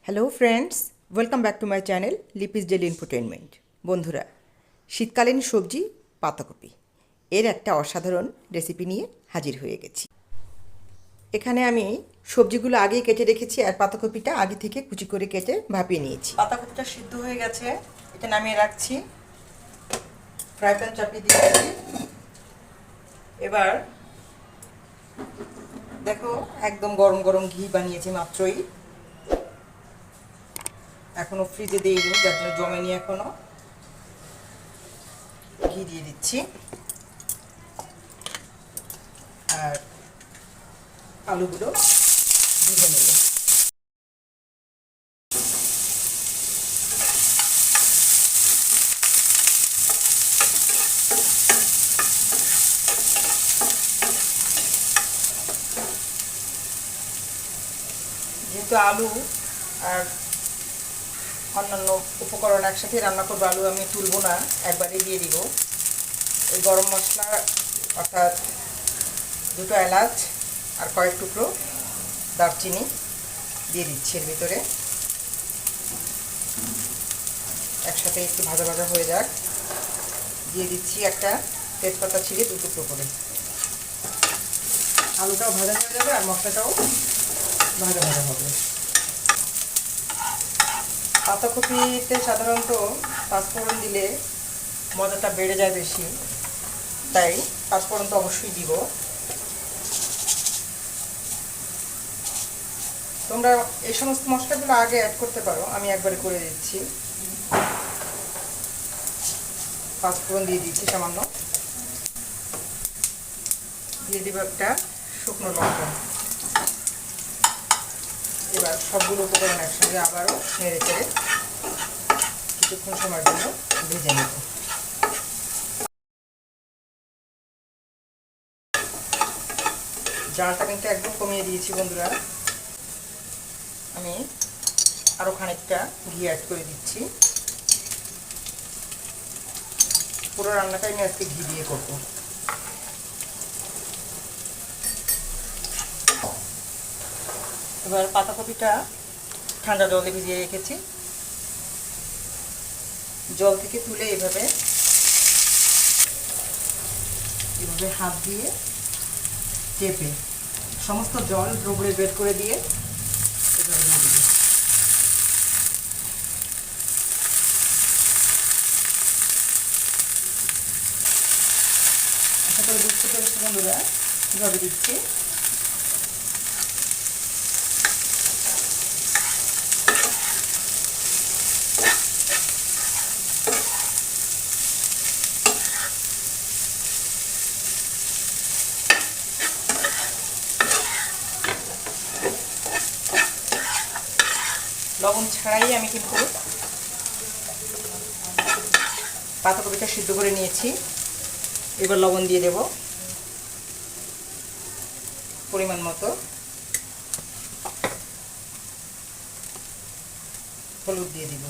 Hello friends, welcome back to my channel Lipi's daily infotainment. বন্ধুরা, শীতকালীন সবজি পাতাকপি এর একটা অসাধারণ রেসিপি নিয়ে হাজির হয়ে গেছি। এখানে আমি সবজিগুলো আগেই কেটে রেখেছি আর পাতাকপিটা আগে থেকে কুচি করে কেটে ভাপিয়ে নিয়েছি। পাতাকপিটা সিদ্ধ হয়ে গেছে, এটা নামিয়ে রাখছি। ফ্রাই প্যান চাপিয়ে দিয়েছি। এবার দেখো, একদম গরম গরম ঘি বানিয়েছি মাত্রই, এখনো ফ্রিজে দিইনি যার জন্য জমেনি। এখনো ঘি দিয়ে দিচ্ছি আর আলুগুলো ভেজে নেব। যেহেতু আলু আর অন্যান্য উপকরণ একসাথে রান্না করবো, আলু আমি তুলবো না, একবারে দিয়ে দিব। ওই গরম মশলা অর্থাৎ দুটো এলাচ আর কয়েক টুকরো দারচিনি দিয়ে দিচ্ছি এর ভিতরে। একসাথে একটু ভাজা ভাজা হয়ে যাক। দিয়ে দিচ্ছি একটা তেজপাতা ছিঁড়ে দু টুকরো করে। আলুটাও ভাজা হয়ে যাবে আর মশলাটাও ভাজা ভাজা হবে। পাতাকপিতে সাধারণত পাঁচফোড়ন দিলে মজাটা বেড়ে যায় বেশি, তাই পাঁচফোড়ন তো অবশ্যই দিব। তোমরা এই সমস্ত মশলাগুলো আগে অ্যাড করতে পারো, আমি একবারে করে দিচ্ছি। পাঁচফোড়ন দিয়ে দিচ্ছি সামান্য, দিয়ে দিব একটা শুকনো লঙ্কা। এবার সবগুলো উপকরণ একসঙ্গে আবারও নেড়ে চেড়ে কিছুক্ষণ সময়ের জন্য ভেজে নেব। জালটা কিন্তু একদম কমিয়ে দিয়েছি বন্ধুরা। আমি আরও খানিকটা ঘি অ্যাড করে দিচ্ছি। পুরো রান্নাটাই আমি আজকে ঘি দিয়ে করব। এবার পাতাকপিটা ঠান্ডা জলে ভিজিয়ে রেখেছি, জল থেকে তুলে এভাবে হাত দিয়ে চেপে সমস্ত জল রগড়ে বের করে দিয়ে এভাবে দিয়ে দিই। আশা করে বুঝতে পেরেছি বন্ধুরা কীভাবে দিচ্ছি। লবণ ছাড়াই আমি কিন্তু পাতাকপিটা সিদ্ধ করে নিয়েছি। এবার লবণ দিয়ে দেব পরিমাণ মতো, হলুদ দিয়ে দিব।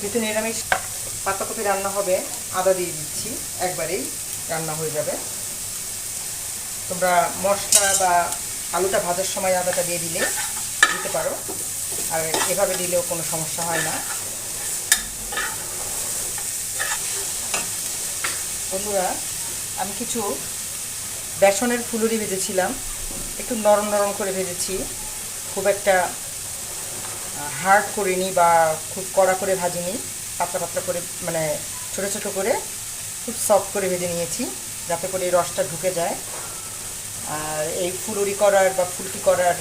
যেহেতু নিরামিষ পাতাকপি রান্না হবে, আদা দিয়ে দিচ্ছি, একবারেই রান্না হয়ে যাবে। তোমরা মশলা বা আলুটা ভাজার সময় আদাটা দিয়ে দিতে পারো, আর এভাবে দিলেও কোনো সমস্যা হয় না। বন্ধুরা, আমি কিছু বেসনের ফুলুরি ভেজেছিলাম, একটু নরম নরম করে ভেজেছি, খুব একটা হার্ড করিনি বা খুব কড়া করে ভাজিনি, পাতলা পাতলা করে, মানে ছোটো ছোটো করে খুব সফট করে ভেজে নিয়েছি, যাতে করে এই রসটা ঢুকে যায়। আর এই ফুলুরি করার বা ফুলকি করার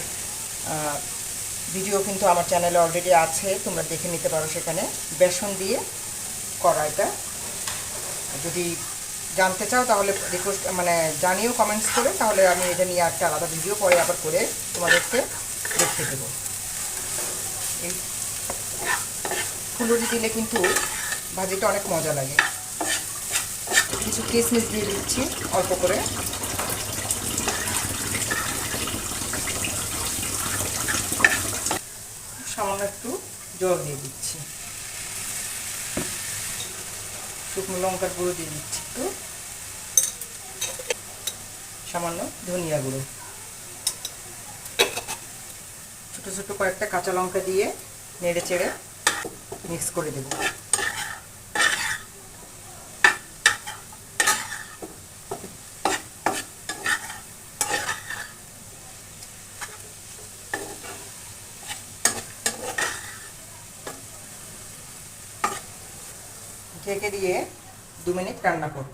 ভিডিও কিন্তু আমার চ্যানেলে অলরেডি আছে, তোমরা দেখে নিতে পারো। সেখানে বেসন দিয়ে করা এটা, যদি জানতে চাও তাহলে রিকোয়েস্ট, মানে জানিও কমেন্টস করে, তাহলে আমি এটা নিয়ে একটা আলাদা ভিডিও পরে আবার করে তোমাদেরকে দেখতে দেবো। এই ফুলুরি দিলে কিন্তু ভাজিটা অনেক মজা লাগে। কিছু কিশমিশ দিয়ে দিচ্ছি অল্প করে, সামান্য একটু জল দিয়ে দিচ্ছি। শুকনো লঙ্কার গুঁড়ো দিয়ে দিচ্ছি, একটু সামান্য ধনিয়া গুঁড়ো, ছোটো ছোটো কয়েকটা কাঁচা লঙ্কা দিয়ে নেড়ে চেড়ে মিক্স করে দেব। ঢেকে দিয়ে 2 মিনিট রান্না করব।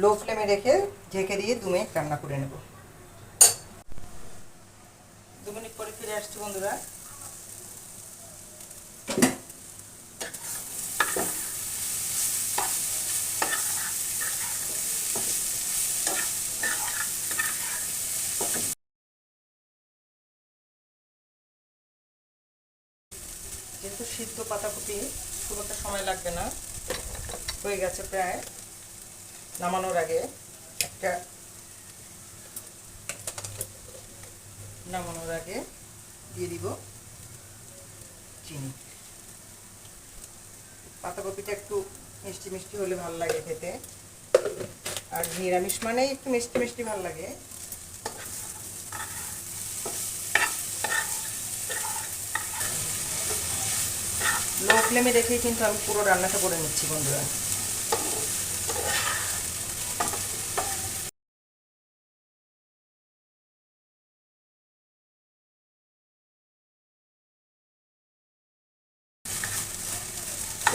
লো ফ্লেমে রেখে ঢেকে দিয়ে 2 মিনিট রান্না করে নেব। 2 মিনিট পরে ফিরে আসছি বন্ধুরা। যেহেতু সিদ্ধ পাতাকপি খুব একটা সময় লাগবে না, হয়ে গেছে প্রায়। নামানোর আগে দিয়ে দিব চিনি। পাতাকপিটা একটু মিষ্টি মিষ্টি হলে ভালো লাগে খেতে, আর নিরামিষ মানেই একটু মিষ্টি মিষ্টি ভালো লাগে। লো ফ্লেমে রেখেই কিন্তু আমি পুরো রান্নাটা করে নিচ্ছি বন্ধুরা।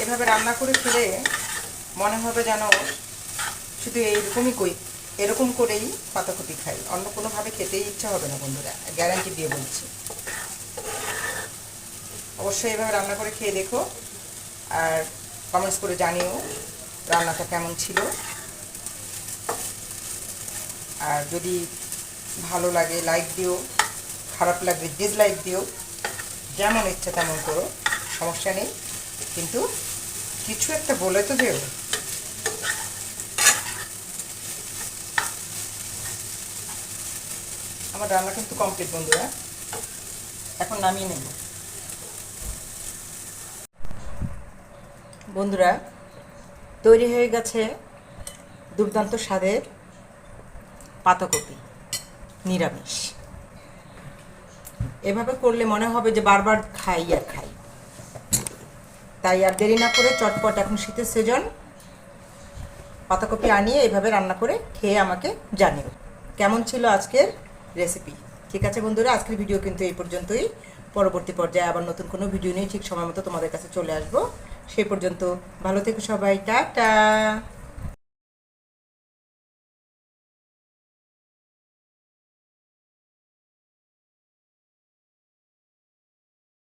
এভাবে রান্না করে খেলে মনে হবে যেন শুধু এরকম করেই পাতাকপি খাই, অন্য কোনোভাবে খেতেই ইচ্ছা হবে না বন্ধুরা, গ্যারান্টি দিয়ে বলছি। অবশ্যই এভাবে রান্না করে খেয়ে দেখো, আর কমেন্টস করে জানিও রান্নাটা কেমন ছিল। আর যদি ভালো লাগে লাইক দিও, খারাপ লাগলে ডিসলাইক দিও, যেমন ইচ্ছা তেমন করো, সমস্যা নেই, কিন্তু কিছু একটা বলে তো যেও। আমার রান্না কিন্তু কমপ্লিট বন্ধুরা, এখন নামিয়ে নেব। বন্ধুরা, তৈরি হয়ে গেছে দুর্দান্ত স্বাদের পাতাকপি নিরামিষ। এভাবে করলে মনে হবে যে বারবার খাই আর খাই। তাই আর দেরি না করে চটপট এখন শীতের সিজন, পাতাকপি আনিয়ে এভাবে রান্না করে খেয়ে আমাকে জানিও কেমন ছিল আজকের রেসিপি। ঠিক আছে বন্ধুরা, আজকের ভিডিও কিন্তু এই পর্যন্তই। পরবর্তী পর্যায়ে আবার নতুন কোনো ভিডিও নিয়ে ঠিক সময় মতো তোমাদের কাছে চলে আসবো। সেই পর্যন্ত ভালো থেকো সবাই, টাটা।